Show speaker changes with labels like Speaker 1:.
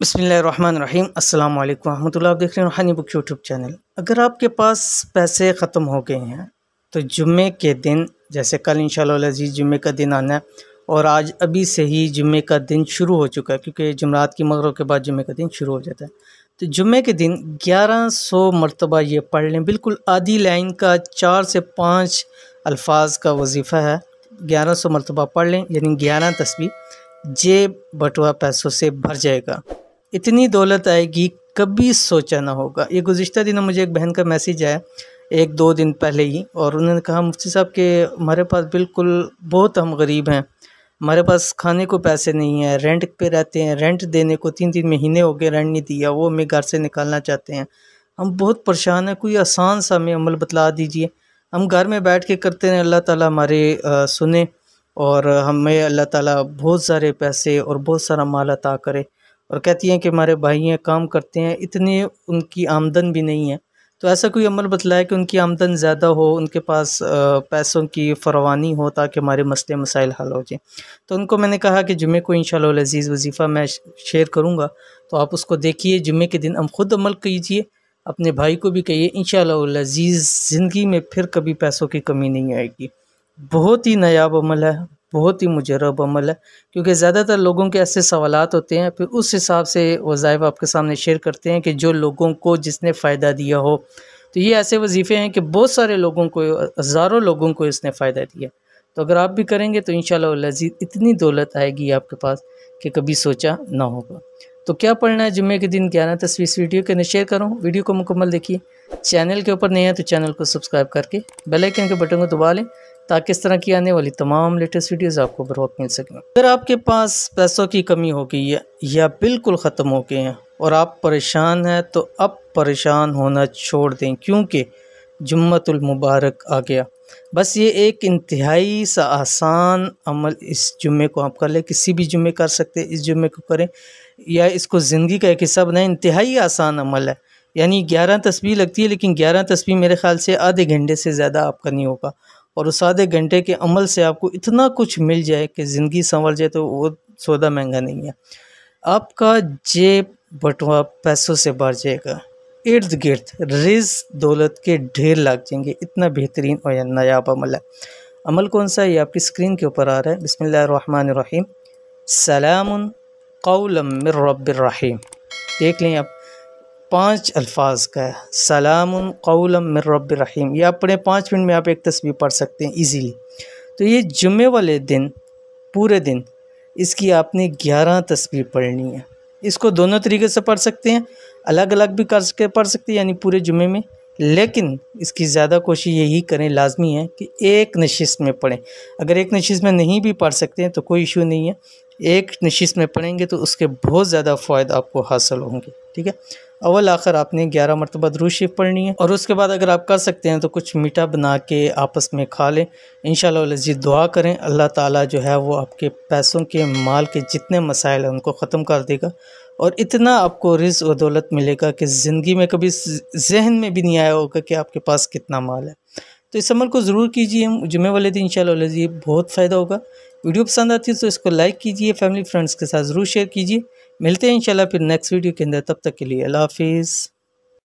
Speaker 1: बिस्मिल्लाहिर्रहमानिर्रहीम अस्सलाम वालेकुम रहमतुल्लाह। आप देख रहे हैं रूहानी बुक यूट्यूब चैनल। अगर आपके पास पैसे ख़त्म हो गए हैं तो जुम्मे के दिन, जैसे कल इंशाअल्लाह अज़ीज़ जुम्मे का दिन आना है और आज अभी से ही जुम्मे का दिन शुरू हो चुका है, क्योंकि जुमरात की मगरिब के बाद जुम्मे का दिन शुरू हो जाता है। तो जुम्मे के दिन 1100 मरतबा ये पढ़ लें। बिल्कुल आधी लाइन का 4 से 5 अल्फाज का वजीफ़ा है। 1100 मरतबा पढ़ लें, यानी 11 तस्बीह। जेब बटुआ पैसों से भर जाएगा, इतनी दौलत आएगी कभी सोचा ना होगा। ये गुज़िश्ता दिनों मुझे एक बहन का मैसेज आया 1-2 दिन पहले ही, और उन्होंने कहा मुफ्ती साहब के हमारे पास बिल्कुल बहुत हम गरीब हैं, हमारे पास खाने को पैसे नहीं हैं, रेंट पे रहते हैं, रेंट देने को 3-3 महीने हो गए, रेंट नहीं दिया, वो हमें घर से निकालना चाहते हैं, हम बहुत परेशान हैं, कोई आसान सा हमें अमल बतला दीजिए। हम घर में बैठ के करते हैं, अल्लाह ताला हमारे सुने और हमें अल्लाह ताला बहुत सारे पैसे और बहुत सारा माल अता करे। और कहती हैं कि हमारे भाई हैं, काम करते हैं, इतनी उनकी आमदन भी नहीं है, तो ऐसा कोई अमल बतलाए कि उनकी आमदन ज़्यादा हो, उनके पास पैसों की फरवानी हो, ताकि हमारे मसले मसाइल हल हो जाए। तो उनको मैंने कहा कि जुम्मे को इंशाअल्लाह अज़ीज़ वजीफ़ा मैं शेयर करूँगा, तो आप उसको देखिए। जुम्मे के दिन हम खुद अमल कीजिए, अपने भाई को भी कहिए, इंशाअल्लाह अज़ीज़ ज़िंदगी में फिर कभी पैसों की कमी नहीं आएगी। बहुत ही नायाब अमल है, बहुत ही मुजर्रब अमल है, क्योंकि ज़्यादातर लोगों के ऐसे सवालात होते हैं, फिर उस हिसाब से वज़ाइफ आपके सामने शेयर करते हैं कि जो लोगों को जिसने फ़ायदा दिया हो। तो ये ऐसे वजीफ़े हैं कि बहुत सारे लोगों को, हज़ारों लोगों को इसने फ़ायदा दिया। तो अगर आप भी करेंगे तो इंशाअल्लाह अज़ीज़ इतनी दौलत आएगी आपके पास कि कभी सोचा ना होगा। तो क्या पढ़ना है जुम्मे के दिन 11 तस्वीर इस वीडियो के अंदर शेयर करूँ। वीडियो को मुकम्मल देखिए। चैनल के ऊपर नहीं है तो चैनल को सब्सक्राइब करके बेल आइकन के बटन को दबा लें, ताकि इस तरह की आने वाली तमाम लेटेस्ट वीडियोस आपको बर वक्त मिल सकें। अगर आपके पास पैसों की कमी हो गई है या बिल्कुल ख़त्म हो गए हैं और आप परेशान हैं, तो अब परेशान होना छोड़ दें, क्योंकि जुम्मतुल मुबारक आ गया। बस ये एक इंतहाई सा आसान अमल इस जुम्मे को आप कर लें, किसी भी जुम्मे कर सकते हैं, इस जुम्मे को करें या इसको ज़िंदगी का एक हिस्सा बनाएं। इंतहाई आसान अमल है, यानी 11 तस्बीह लगती है, लेकिन 11 तस्बीह मेरे ख़्याल से आधे घंटे से ज़्यादा आपका नहीं होगा, और उस आधे घंटे के अमल से आपको इतना कुछ मिल जाए कि ज़िंदगी संवर जाए, तो वो सौदा महंगा नहीं है। आपका जेब बटुआ पैसों से भर जाएगा, इर्द गिर्द रिज़्क़ दौलत के ढेर लग जाएंगे। इतना बेहतरीन और नायाब अमल है। अमल कौन सा है ये आपकी स्क्रीन के ऊपर आ रहा है। बिस्मिल्लाहिर्रहमानिर्रहीम, सलामुन क़ौलन मिर रब्बिर रहीम। देख लें आप, 5 अल्फाज का है, सलामुन क़ौलन मिर रब्बिर रहीम। ये आप पढ़ें, 5 मिनट में आप एक तस्बीह पढ़ सकते हैं ईज़िली। तो ये जुम्मे वाले दिन पूरे दिन इसकी आपने 11 तस्बीह पढ़नी है। इसको दोनों तरीके से पढ़ सकते हैं, अलग अलग भी करके पढ़ सकते हैं, यानी पूरे जुम्मे में, लेकिन इसकी ज़्यादा कोशिश यही करें, लाजमी है कि एक नशिस्त में पढ़ें। अगर एक नशिस्त में नहीं भी पढ़ सकते हैं तो कोई इशू नहीं है, एक नशिस्त में पढ़ेंगे तो उसके बहुत ज़्यादा फ़ायदा आपको हासिल होंगे। ठीक है, अव्वल आखिर आपने 11 मरतबा दुरूद शरीफ पढ़नी है, और उसके बाद अगर आप कर सकते हैं तो कुछ मीठा बना के आपस में खा लें। इंशाअल्लाह अज़ीज़ दुआ करें, अल्लाह ताला जो है वो आपके पैसों के, माल के जितने मसाइल हैं उनको ख़त्म कर देगा, और इतना आपको रिज़्क़ और दौलत मिलेगा कि ज़िंदगी में कभी जहन में भी नहीं आया होगा कि आपके पास कितना माल है। तो इस अमल को ज़रूर कीजिए, जुम्मे वाले दिन इंशाअल्लाह अज़ीज़ बहुत फ़ायदा होगा। वीडियो पसंद आती है तो इसको लाइक कीजिए, फैमिली फ्रेंड्स के साथ ज़रूर शेयर कीजिए। मिलते हैं इंशाअल्लाह फिर नेक्स्ट वीडियो के अंदर, तब तक के लिए अल्लाह हाफ़िज़।